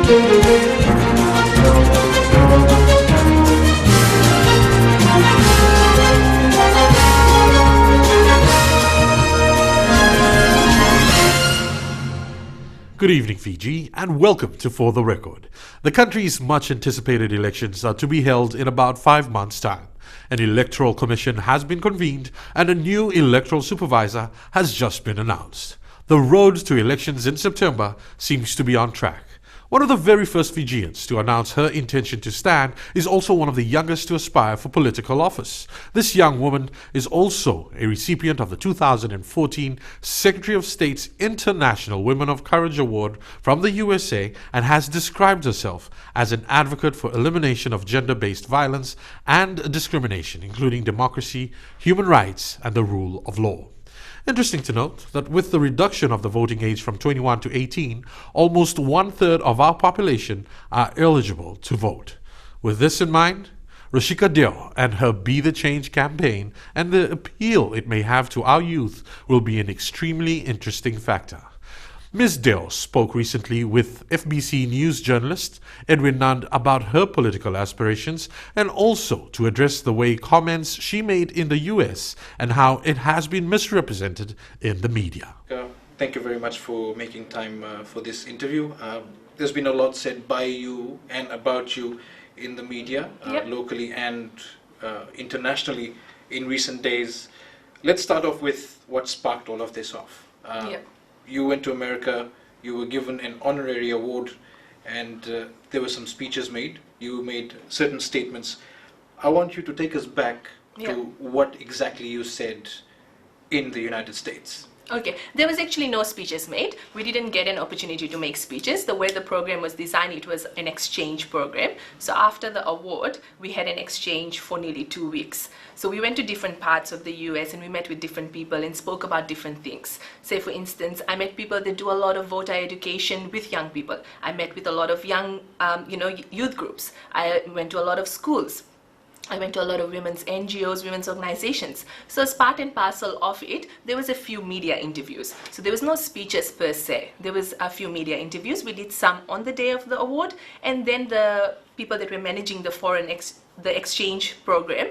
Good evening, Fiji, and welcome to For the Record. The country's much-anticipated elections are to be held in about 5 months' time. An electoral commission has been convened, and a new electoral supervisor has just been announced. The road to elections in September seems to be on track. One of the very first Fijians to announce her intention to stand is also one of the youngest to aspire for political office. This young woman is also a recipient of the 2014 Secretary of State's International Women of Courage Award from the USA and has described herself as an advocate for elimination of gender-based violence and discrimination, including democracy, human rights, and the rule of law. Interesting to note that with the reduction of the voting age from 21 to 18, almost 1/3 of our population are eligible to vote. With this in mind, Rashika Deo and her Be the Change campaign and the appeal it may have to our youth will be an extremely interesting factor. Ms. Deo spoke recently with FBC News journalist Edwin Nund about her political aspirations and also to address the way comments she made in the US and how it has been misrepresented in the media. Thank you very much for making time for this interview. There's been a lot said by you and about you in the media, locally and internationally in recent days. Let's start off with what sparked all of this off. You went to America, you were given an honorary award, and there were some speeches made. You made certain statements. I want you to take us back to what exactly you said in the United States. Okay, there was actually no speeches made. We didn't get an opportunity to make speeches. The way the program was designed, it was an exchange program. So after the award, we had an exchange for nearly 2 weeks. So we went to different parts of the US and we met with different people and spoke about different things. Say for instance, I met people that do a lot of voter education with young people. I met with a lot of young, youth groups. I went to a lot of schools. I went to a lot of women's NGOs, women's organizations. So as part and parcel of it, there was a few media interviews. So there was no speeches per se. There was a few media interviews. We did some on the day of the award, and then the people that were managing the exchange program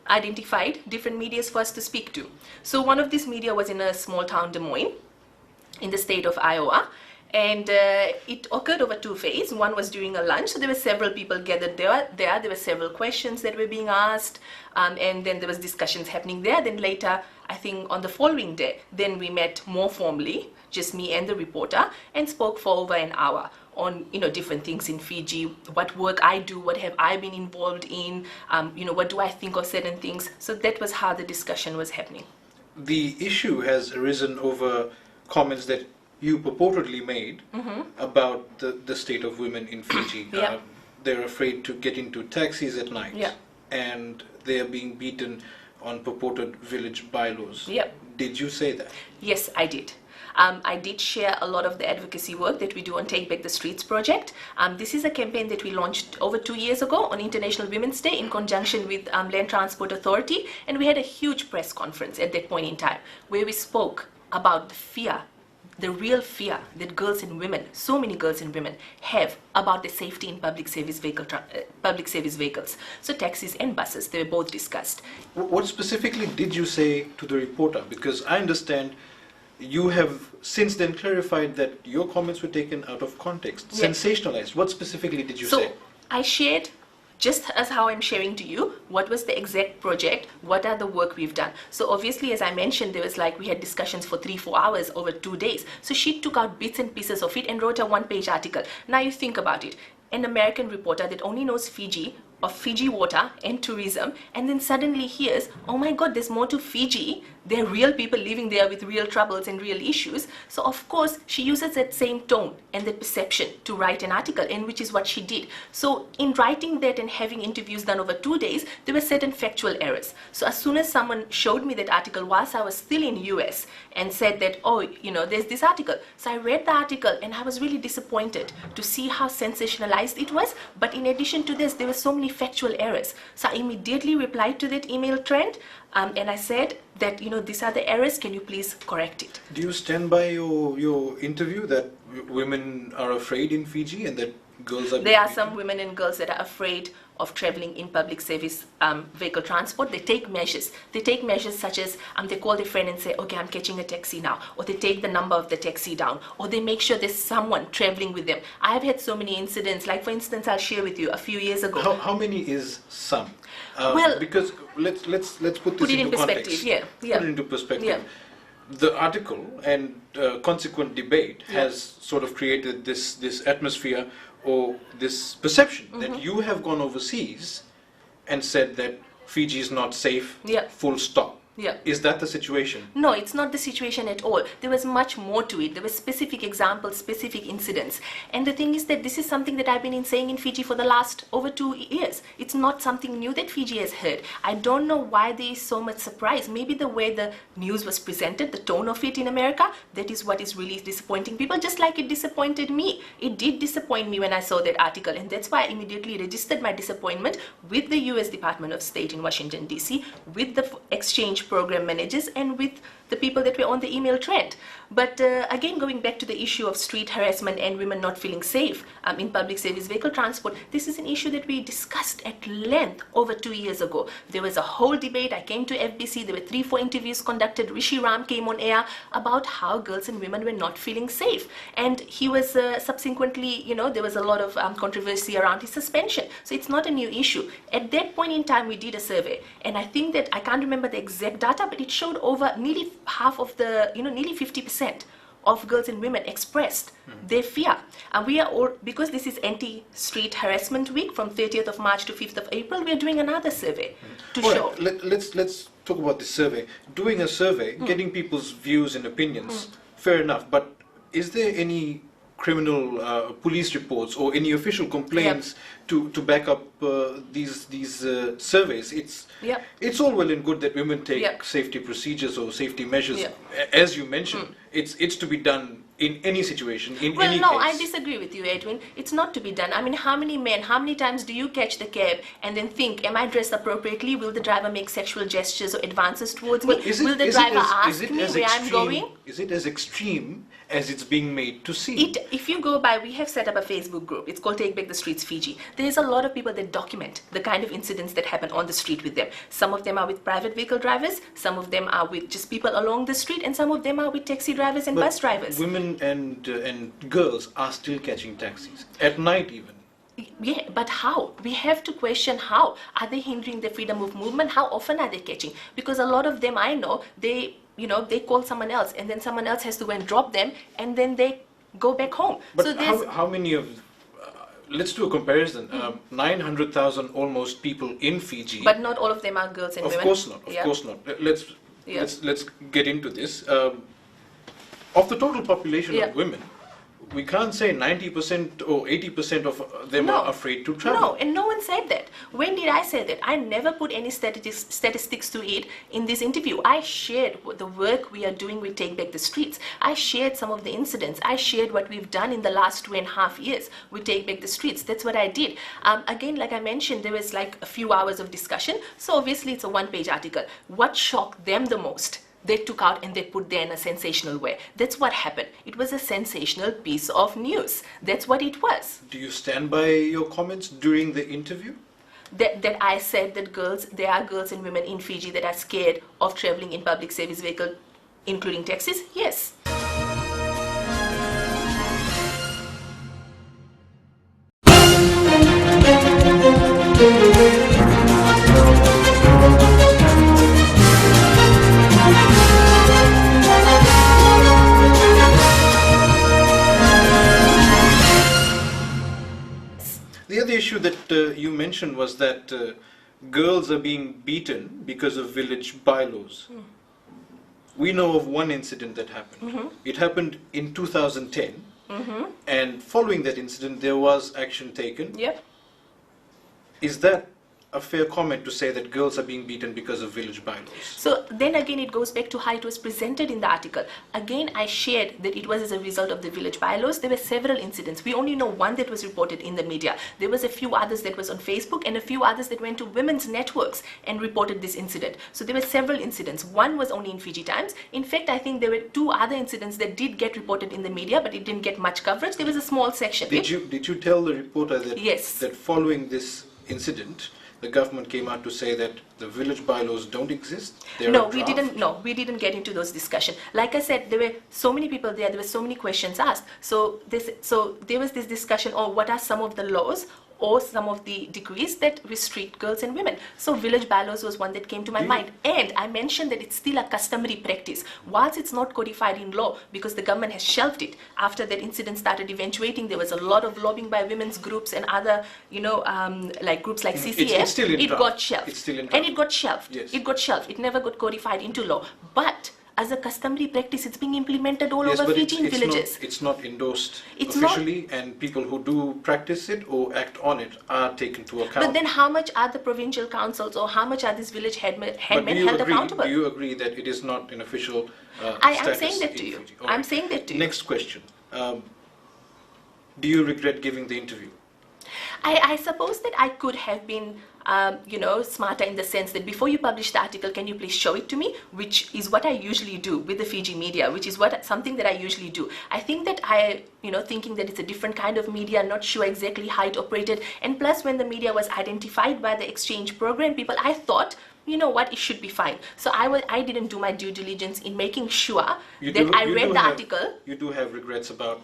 identified different medias for us to speak to. So one of these media was in a small town, Des Moines, in the state of Iowa. And it occurred over 2 phases. One was during a lunch, so there were several people gathered there. There were several questions that were being asked, and then there was discussions happening there. Then later, I think on the following day, then we met more formally, just me and the reporter, and spoke for over an hour on different things in Fiji, what work I do, what have I been involved in, what do I think of certain things. So that was how the discussion was happening. The issue has arisen over comments that you purportedly made about the state of women in Fiji. They're afraid to get into taxis at night, and they are being beaten on purported village bylaws. Did you say that? Yes, I did. I did share a lot of the advocacy work that we do on Take Back the Streets project. This is a campaign that we launched over 2 years ago on International Women's Day in conjunction with Land Transport Authority, and we had a huge press conference at that point in time where we spoke about the fear, the real fear that girls and women, so many girls and women, have about the safety in public service vehicles. So taxis and buses, they were both discussed. What specifically did you say to the reporter? Because I understand you have since then clarified that your comments were taken out of context, sensationalized. What specifically did you say? So I shared, just as how I'm sharing to you, what was the exact project, what are the work we've done. So obviously, as I mentioned, there was we had discussions for 3-4 hours over 2 days. So she took out bits and pieces of it and wrote a 1-page article. Now you think about it, an American reporter that only knows Fiji, of Fiji water and tourism, and then suddenly hears, oh my God, there's more to Fiji. There are real people living there with real troubles and real issues. So of course, she uses that same tone and that perception to write an article, and which is what she did. So in writing that and having interviews done over 2 days, there were certain factual errors. So as soon as someone showed me that article whilst I was still in US and said that, oh, there's this article. So I read the article and I was really disappointed to see how sensationalized it was. But in addition to this, there were so many factual errors. So I immediately replied to that email trend, and I said that these are the errors, can you please correct it? Do you stand by your interview that women are afraid in Fiji and that girls are... There are some women and girls that are afraid of traveling in public service vehicle transport. They take measures. They take measures such as they call their friend and say, okay, I'm catching a taxi now. Or they take the number of the taxi down. Or they make sure there's someone traveling with them. I've had so many incidents. Like, for instance, I'll share with you a few years ago. How many is some? Well, because let's put this into perspective. context. Yeah. Put it into perspective. Yeah. The article and consequent debate has sort of created this atmosphere or this perception that you have gone overseas and said that Fiji is not safe, full stop. Yeah. Is that the situation? No, it's not the situation at all. There was much more to it. There were specific examples, specific incidents. And the thing is that this is something that I've been saying in Fiji for the last over 2 years. It's not something new that Fiji has heard. I don't know why there is so much surprise. Maybe the way the news was presented, the tone of it in America, that is what is really disappointing people, just like it disappointed me. It did disappoint me when I saw that article, and that's why I immediately registered my disappointment with the US Department of State in Washington, D.C., with the exchange program managers and with the people that were on the email trend. But again, going back to the issue of street harassment and women not feeling safe in public service vehicle transport, this is an issue that we discussed at length over 2 years ago. There was a whole debate. I came to FBC. There were 3-4 interviews conducted. Rishi Ram came on air about how girls and women were not feeling safe. And he was subsequently, there was a lot of controversy around his suspension. So it's not a new issue. At that point in time, we did a survey. And I think that, I can't remember the exact data, but it showed over nearly half of the, nearly 50% of girls and women expressed their fear. And we are all, because this is Anti-Street Harassment Week from 30th of March to 5th of April, we are doing another survey to show. Right. Let's talk about this survey. Doing a survey, getting people's views and opinions, fair enough, but is there any criminal police reports or any official complaints to back up these surveys? It's all well and good that women take safety procedures or safety measures. As you mentioned, it's to be done in any situation, in any case. Well, no, I disagree with you, Edwin. It's not to be done. I mean, how many times do you catch the cab and then think, am I dressed appropriately? Will the driver make sexual gestures or advances towards me? Will the driver ask me where I'm going? Is it as extreme as it's being made to seem? If you go by, we have set up a Facebook group. It's called Take Back the Streets Fiji. There's a lot of people that document the kind of incidents that happen on the street with them. Some of them are with private vehicle drivers, some of them are with just people along the street, and some of them are with taxi drivers and bus drivers. Women and girls are still catching taxis, at night even. Yeah, but how? We have to question how. Are they hindering the freedom of movement? How often are they catching? Because a lot of them, I know, they call someone else, and then someone else has to go and drop them, and then they go back home. But so how many of... let's do a comparison. 900,000 almost people in Fiji. But not all of them are girls and women. Of course not. Of course not. Let's get into this. Of the total population of women, we can't say 90% or 80% of them are afraid to travel. No, and no one said that. When did I say that? I never put any statistics to it in this interview. I shared the work we are doing with Take Back the Streets. I shared some of the incidents. I shared what we've done in the last 2.5 years with Take Back the Streets. That's what I did. Again, like I mentioned, there was like a few hours of discussion. So obviously it's a one-page article. What shocked them the most? They took out and they put there in a sensational way. That's what happened. It was a sensational piece of news. That's what it was. Do you stand by your comments during the interview? That I said that there are girls and women in Fiji that are scared of traveling in public service vehicle, including taxis? Yes. The other issue that you mentioned was that girls are being beaten because of village bylaws. We know of one incident that happened. It happened in 2010, and following that incident there was action taken. Yep. Is that a fair comment to say that girls are being beaten because of village bylaws? So then again, it goes back to how it was presented in the article. Again, I shared that it was as a result of the village bylaws. There were several incidents. We only know one that was reported in the media. There was a few others that was on Facebook and a few others that went to women's networks and reported this incident. So there were several incidents. One was only in Fiji Times. In fact, I think there were 2 other incidents that did get reported in the media, but it didn't get much coverage. There was a small section. Did you tell the reporter that, yes, that following this incident, the government came out to say that the village bylaws don't exist? No, we didn't. No, we didn't get into those discussions. Like I said, there were so many people there. There were so many questions asked. So there was this discussion. Oh, what are some of the laws or some of the decrees that restrict girls and women? So village bylaws was one that came to my mind. And I mentioned that it's still a customary practice. Whilst it's not codified in law, because the government has shelved it, after that incident started eventuating, there was a lot of lobbying by women's groups and other, like groups like CCF. It's still in it draft. got shelved. It's still in draft. And it got shelved. Yes. It got shelved. It never got codified into law. But as a customary practice, it's being implemented all over Fijian villages. It's not endorsed officially, and people who do practice it or act on it are taken to account. But then how much are the provincial councils or how much are these village headmen held accountable? Do you agree that it is not an official I am status saying that to in you. Fiji? All I'm right. saying that to you. Next question. Do you regret giving the interview? I suppose that I could have been, smarter in the sense that before you publish the article, can you please show it to me? Which is what I usually do with the Fiji media, which is something that I usually do. I think that thinking that it's a different kind of media, not sure exactly how it operated. And plus, when the media was identified by the exchange program people, I thought, you know what, it should be fine. So I didn't do my due diligence in making sure that I read the article. You do have regrets about...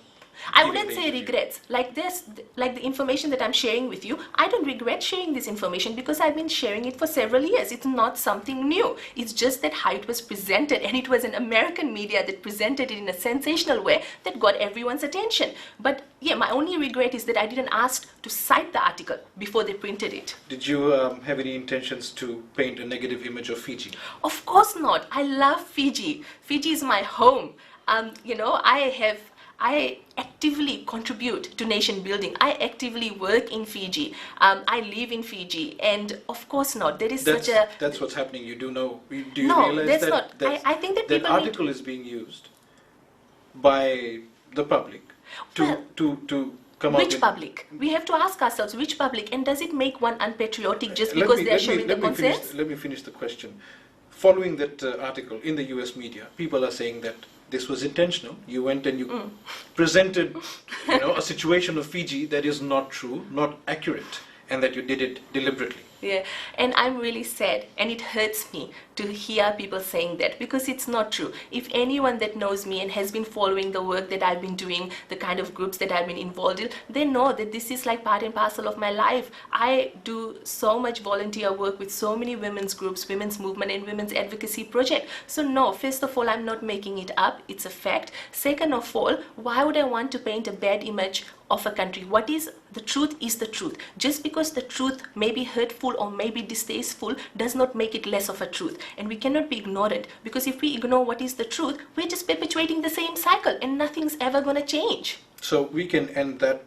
I wouldn't say regrets. Like the information that I'm sharing with you, I don't regret sharing this information because I've been sharing it for several years. It's not something new. It's just that how it was presented, and it was an American media that presented it in a sensational way that got everyone's attention. But yeah, my only regret is that I didn't ask to cite the article before they printed it. Did you have any intentions to paint a negative image of Fiji? Of course not. I love Fiji. Fiji is my home. I actively contribute to nation building. I actively work in Fiji. I live in Fiji, and of course not. That's what's happening. You do know. Do you no, realize that's not. I think that people article is being used by the public to come out. Which public? We have to ask ourselves which public, and does it make one unpatriotic just because they are showing the consensus? Let me finish the question. Following that article in the US media, people are saying that this was intentional. You went and you presented, a situation of Fiji that is not true, not accurate, and that you did it deliberately. Yeah, and I'm really sad, and it hurts me to hear people saying that because it's not true. If anyone that knows me and has been following the work that I've been doing, the kind of groups that I've been involved in, they know that this is like part and parcel of my life. I do so much volunteer work with so many women's groups, women's movement and women's advocacy project. So no, first of all, I'm not making it up. It's a fact. Second of all, why would I want to paint a bad image of a country? What is the truth is the truth. Just because the truth may be hurtful or may be distasteful does not make it less of a truth. And we cannot be ignorant, because if we ignore what is the truth, we're just perpetuating the same cycle and nothing's ever going to change. So we can end that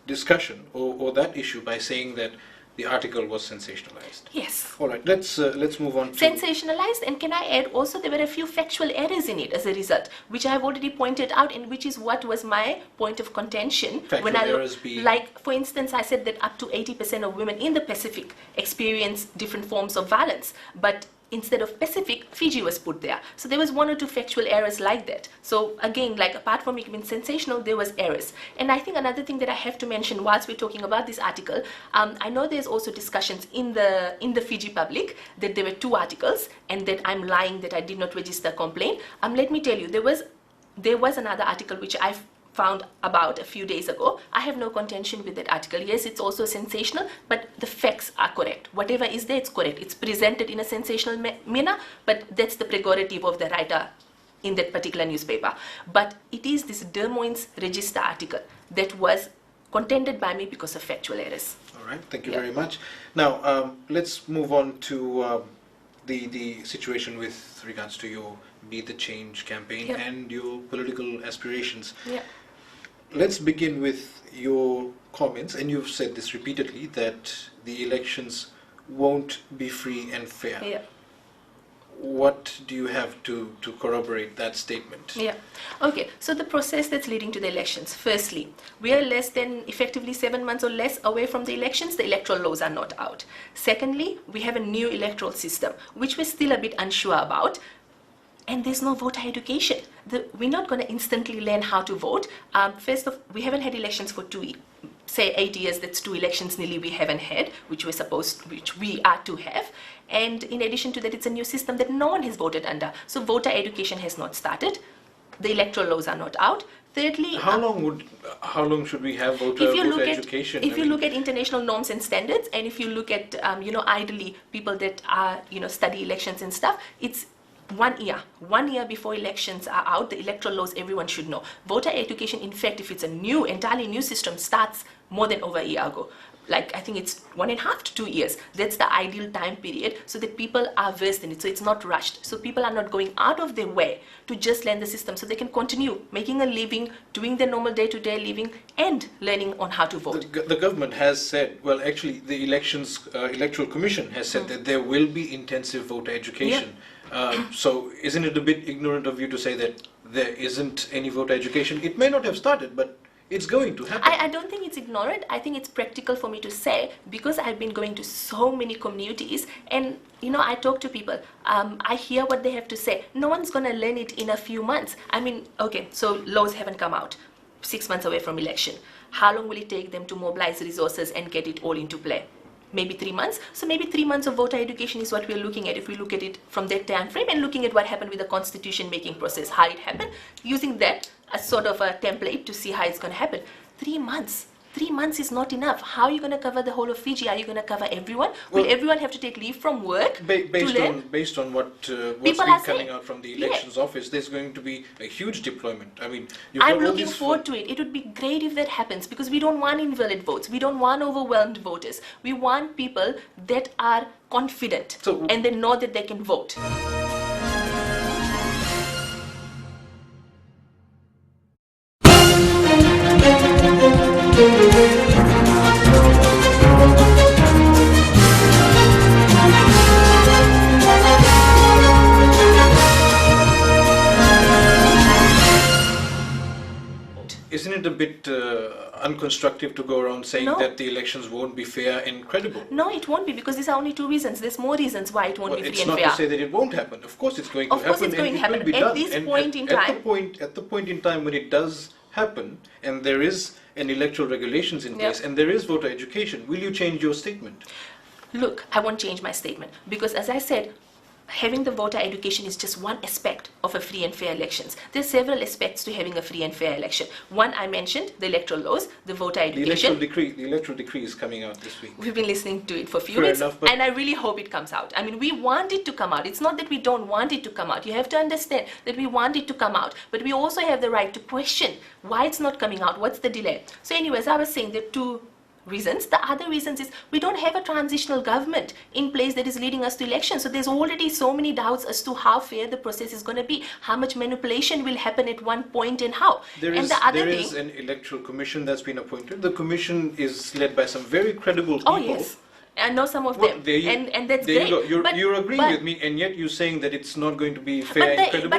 discussion or that issue by saying that the article was sensationalized. Yes. All right, let's move on to... Sensationalized, and can I add also there were a few factual errors in it as a result, which I've already pointed out, and which is what was my point of contention. Factual errors being... Like, for instance, I said that up to 80% of women in the Pacific experience different forms of violence, but instead of Pacific, Fiji was put there. So there was 1 or 2 factual errors like that. So again, like apart from it being sensational, there was errors. And I think another thing that I have to mention whilst we're talking about this article, I know there's also discussions in the Fiji public that there were 2 articles and that I'm lying that I did not register a complaint. Let me tell you, there was another article which I found about a few days ago. I have no contention with that article. Yes, it's also sensational, but the facts are correct. Whatever is there, it's correct. It's presented in a sensational manner, but that's the prerogative of the writer in that particular newspaper. But it is this Des Moines Register article that was contended by me because of factual errors. All right, thank you very much. Now, let's move on to the situation with regards to your Be the Change campaign and your political aspirations. Yeah. Let's begin with your comments, and you've said this repeatedly, that the elections won't be free and fair. Yeah. What do you have to corroborate that statement? Yeah. Okay. So the process that's leading to the elections. Firstly, we are less than effectively 7 months or less away from the elections. The electoral laws are not out. Secondly, we have a new electoral system, which we're still a bit unsure about. And there's no voter education. We're not going to instantly learn how to vote. First of, we haven't had elections for 8 years. That's 2 elections nearly we haven't had, which we are to have. And in addition to that, it's a new system that no one has voted under. So voter education has not started. The electoral laws are not out. Thirdly, how long should we have voter education? If you look at international norms and standards, and if you look at ideally people that are study elections and stuff, it's 1 year. 1 year before elections are out, the electoral laws everyone should know. Voter education, in fact, if it's a entirely new system, starts more than over a year ago. Like, I think it's 1.5 to 2 years. That's the ideal time period so that people are versed in it. So it's not rushed. So people are not going out of their way to just learn the system so they can continue making a living, doing their normal day-to-day living and learning on how to vote. The government has said, well, actually the Electoral Commission has said that there will be intensive voter education. So isn't it a bit ignorant of you to say that there isn't any voter education? It may not have started, but it's going to happen. I don't think it's ignorant. I think it's practical for me to say, because I've been going to so many communities and I talk to people. I hear what they have to say. No one's going to learn it in a few months. I mean, okay, so laws haven't come out. 6 months away from election. How long will it take them to mobilize resources and get it all into play? Maybe 3 months. So maybe 3 months of voter education is what we're looking at if we look at it from that time frame and looking at what happened with the constitution making process, how it happened, using that as sort of a template to see how it's going to happen. 3 months. 3 months is not enough. How are you going to cover the whole of Fiji? Are you going to cover everyone? Will everyone have to take leave from work based on what's been coming out from the elections office, there's going to be a huge deployment. I mean, I'm looking forward to it. It would be great if that happens because we don't want invalid votes. We don't want overwhelmed voters. We want people that are confident and they know that they can vote. Isn't it a bit unconstructive to go around saying that the elections won't be fair and credible? No, it won't be because these are only 2 reasons. There's more reasons why it won't be free and fair. It's not to say that it won't happen. Of course it's going to happen. Of course it's going to happen at this point in time. At the point in time when it does happen and there is an electoral regulations in place and there is voter education, will you change your statement? Look, I won't change my statement because as I said, having the voter education is just one aspect of a free and fair elections. There's several aspects to having a free and fair election. One I mentioned, the electoral laws, the voter education. The electoral decree is coming out this week. We've been listening to it for a few weeks and I really hope it comes out. I mean, we want it to come out. It's not that we don't want it to come out. You have to understand that we want it to come out, but we also have the right to question why it's not coming out. What's the delay? So anyways, I was saying there are 2 reasons. The other reasons is we don't have a transitional government in place that is leading us to elections. So there's already so many doubts as to how fair the process is going to be, how much manipulation will happen at one point and how. There is an electoral commission that's been appointed. The commission is led by some very credible people. Oh yes. I know some of them, and that's great. You go. You're agreeing with me, and yet you're saying that it's not going to be fair and credible.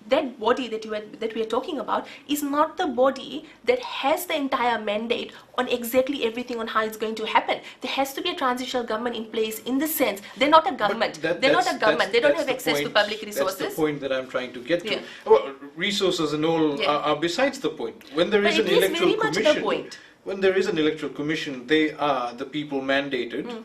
That body that we are talking about is not the body that has the entire mandate on exactly everything on how it's going to happen. There has to be a transitional government in place in the sense they're not a government. They're not a government. They don't have access to public resources. That's the point that I'm trying to get to. Well, resources and all are besides the point. When there is an electoral commission, when there is an electoral commission, they are the people mandated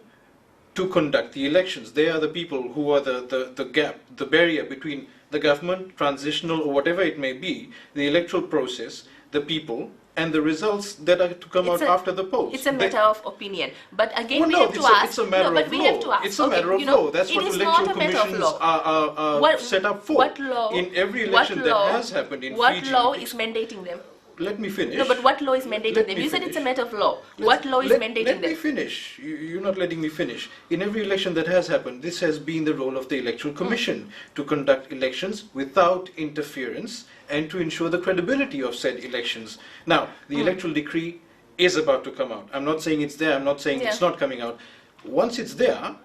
to conduct the elections. They are the people who are the gap, the barrier between the government, transitional or whatever it may be, the electoral process, the people, and the results that are to come out after the polls. It's a matter of opinion. But again, we have to ask. It's a matter of law. It's a matter of law. That's what electoral commissions are set up for. What law? In every election that has happened in Fiji. What law is mandating them? Let me finish. No, but what law is mandating them? You said it's a matter of law. What law is mandating them? Let me finish. You're not letting me finish. In every election that has happened, this has been the role of the Electoral Commission to conduct elections without interference and to ensure the credibility of said elections. Now, the electoral decree is about to come out. I'm not saying it's there, I'm not saying it's not coming out. Once it's there,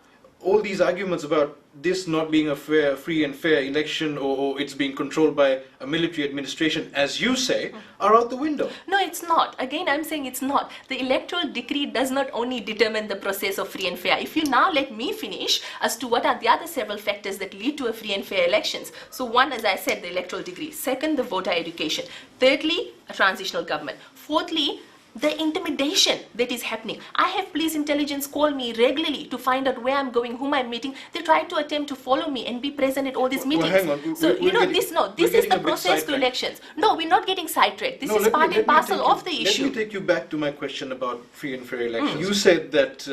all these arguments about this not being a free and fair election, or it's being controlled by a military administration, as you say, are out the window. No, it's not. Again, I'm saying it's not. The electoral decree does not only determine the process of free and fair. If you now let me finish as to what are the other several factors that lead to a free and fair elections. So one, as I said, the electoral decree. Second, the voter education. Thirdly, a transitional government. Fourthly, the intimidation that is happening. I have police intelligence call me regularly to find out where I'm going, whom I'm meeting. They try to attempt to follow me and be present at all these meetings. Well, hang on. So, this is the process to elections. No, we're not getting sidetracked. This is part and parcel of the issue. Let me take you back to my question about free and fair elections. You said that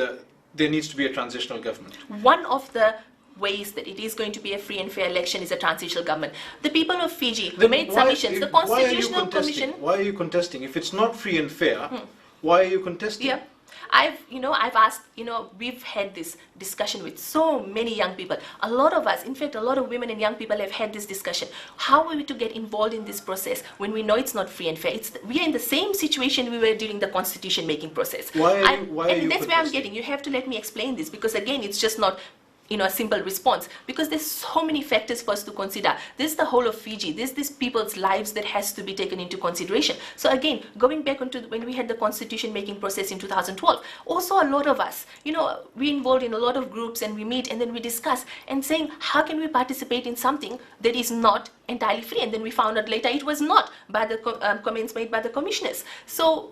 there needs to be a transitional government. One of the ways that it is going to be a free and fair election is a transitional government. The people of Fiji who made submissions, the Constitutional Commission... Why are you contesting? If it's not free and fair, why are you contesting? Yeah. I've asked, we've had this discussion with so many young people. A lot of us, in fact, a lot of women and young people have had this discussion. How are we to get involved in this process when we know it's not free and fair? We are in the same situation we were during the constitution making process. Why are you that's where I'm getting. You have to let me explain this, because again, it's just not a simple response, because there's so many factors for us to consider. This is the whole of Fiji. This is these people's lives that has to be taken into consideration. So again, going back onto when we had the constitution making process in 2012, also a lot of us, we involved in a lot of groups, and we meet and then we discuss and saying, how can we participate in something that is not entirely free? And then we found out later it was not, by the comments made by the commissioners. So,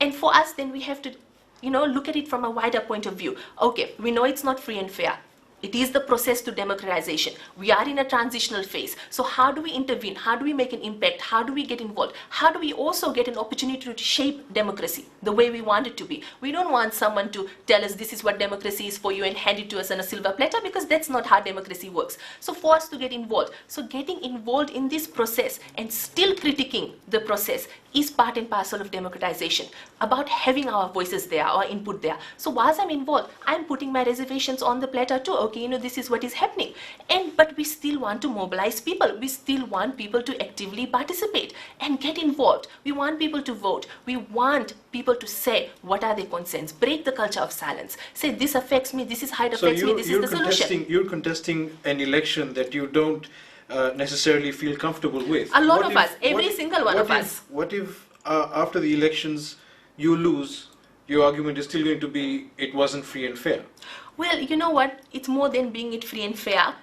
and for us, then we have to look at it from a wider point of view. Okay, we know it's not free and fair. It is the process to democratization. We are in a transitional phase. So how do we intervene? How do we make an impact? How do we get involved? How do we also get an opportunity to shape democracy the way we want it to be? We don't want someone to tell us this is what democracy is for you and hand it to us on a silver platter, because that's not how democracy works. So for us to get involved, so getting involved in this process and still critiquing the process is part and parcel of democratization, about having our voices there, our input there. So whilst I'm involved, I'm putting my reservations on the platter too. Okay, this is what is happening. But we still want to mobilize people. We still want people to actively participate and get involved. We want people to vote. We want people to say what are their concerns. Break the culture of silence. Say this affects me, this is how it affects me, this is the solution. You're contesting an election that you don't necessarily feel comfortable with. A lot of us, every single one of us. What if after the elections you lose, your argument is still going to be it wasn't free and fair? Well, you know what? It's more than being it free and fair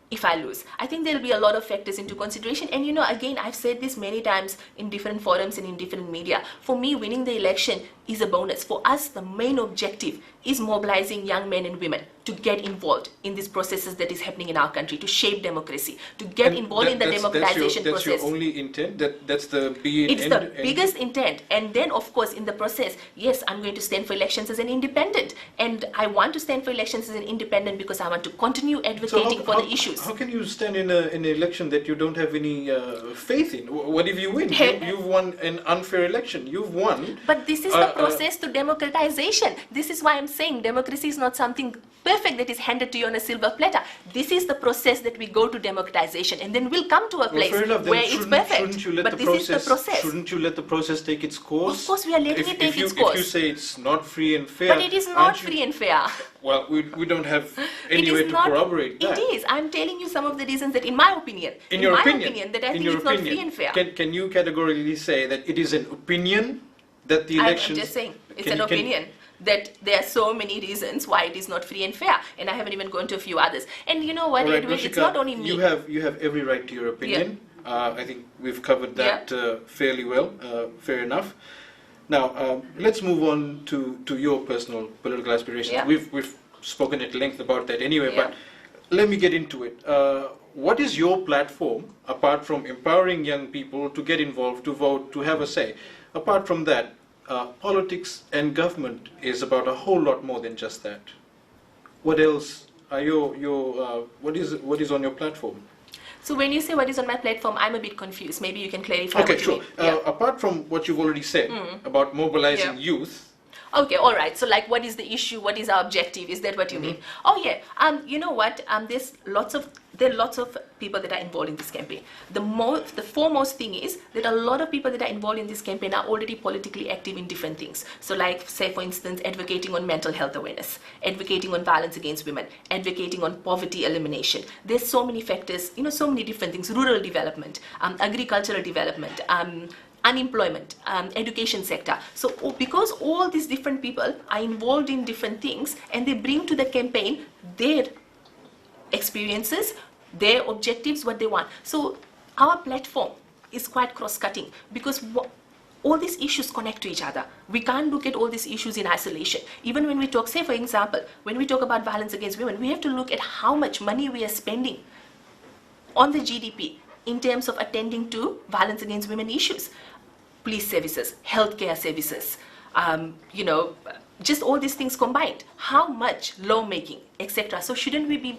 if I lose. I think there'll be a lot of factors into consideration. And again, I've said this many times in different forums and in different media. For me, winning the election is a bonus. For us, the main objective is mobilizing young men and women to get involved in these processes that is happening in our country, to shape democracy, to get involved in the democratization process. That's your only intent? That's the It's the biggest intent. And then, of course, in the process, yes, I'm going to stand for elections as an independent. And I want to stand for elections as an independent because I want to continue advocating for the issues. How can you stand in an election that you don't have any faith in? What if you win? You've won an unfair election. You've won. But this is the process to democratization. This is why I'm saying democracy is not something perfect that is handed to you on a silver platter. This is the process that we go to democratization, and then we'll come to a place where it's perfect. But this is the process. Shouldn't you let the process take its course? Of course, we are letting it take its course. If you say it's not free and fair, but it is not free and fair. Well, we don't have any way to corroborate that. It is. I'm telling you some of the reasons that, in my opinion, that I think it's not free and fair. Can you categorically say that it is an opinion that the elections... I'm just saying, it's an opinion that there are so many reasons why it is not free and fair, and I haven't even gone to a few others. And you know what, right, Edwin, Roshika, it's not only me. You have every right to your opinion. Yeah. I think we've covered that fairly well, fair enough. Now, let's move on to your personal political aspirations. Yeah. We've spoken at length about that anyway, but let me get into it. What is your platform, apart from empowering young people to get involved, to vote, to have a say? Apart from that, politics and government is about a whole lot more than just that. What else are what is on your platform? So when you say what is on my platform, I'm a bit confused. Maybe you can clarify. Okay, sure. Apart from what you've already said about mobilizing youth, Okay, all right. So, like, what is the issue? What is our objective? Is that what you mean? Oh, yeah. You know what? There are lots of people that are involved in this campaign. The foremost thing is that a lot of people that are involved in this campaign are already politically active in different things. So, like, say for instance, advocating on mental health awareness, advocating on violence against women, advocating on poverty elimination. There's so many factors. So many different things. Rural development, agricultural development. Unemployment, education sector. So because all these different people are involved in different things and they bring to the campaign their experiences, their objectives, what they want. So our platform is quite cross-cutting because all these issues connect to each other. We can't look at all these issues in isolation. Even when we talk, say for example, when we talk about violence against women, we have to look at how much money we are spending on the GDP in terms of attending to violence against women issues. Police services, healthcare services, just all these things combined. How much lawmaking, etc. So shouldn't we be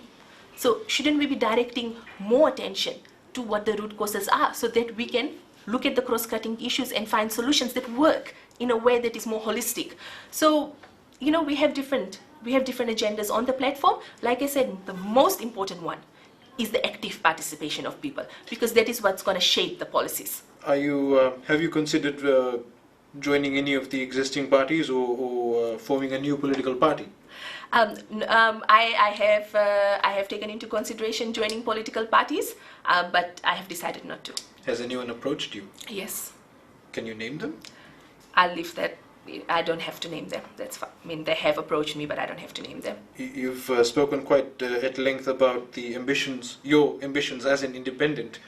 directing more attention to what the root causes are so that we can look at the cross-cutting issues and find solutions that work in a way that is more holistic. So, we have different agendas on the platform. Like I said, the most important one is the active participation of people because that is what's going to shape the policies. Have you considered joining any of the existing parties or forming a new political party? I have taken into consideration joining political parties, but I have decided not to. Has anyone approached you? Yes. Can you name them? I'll leave that. I don't have to name them. That's fine. I mean, they have approached me, but I don't have to name them. You've spoken quite at length about your ambitions as an independent.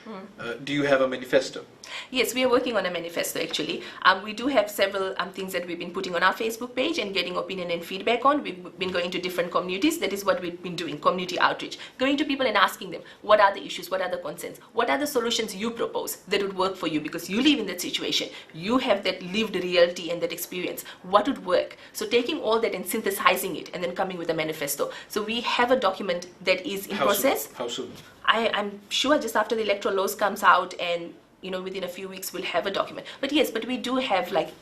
Do you have a manifesto? Yes, we are working on a manifesto actually. We do have several things that we've been putting on our Facebook page and getting opinion and feedback on. We've been going to different communities. That is what we've been doing, community outreach. Going to people and asking them, what are the issues, what are the concerns, what are the solutions you propose that would work for you because you live in that situation. You have that lived reality and that experience. What would work? So taking all that and synthesizing it and then coming with a manifesto. So we have a document that is in process. How soon? I'm sure just after the electoral laws comes out and within a few weeks we'll have a document. But yes, we do have like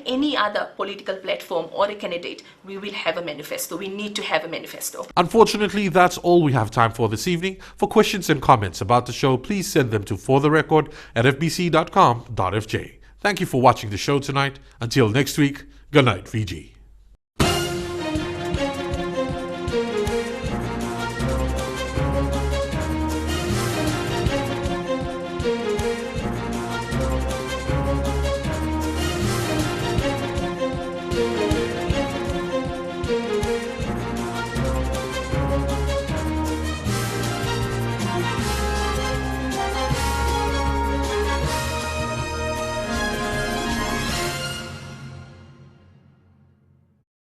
any other political platform or a candidate, we will have a manifesto. We need to have a manifesto. Unfortunately, that's all we have time for this evening. For questions and comments about the show, please send them to fortherecord@fbc.com.fj. Thank you for watching the show tonight. Until next week, good night, VG.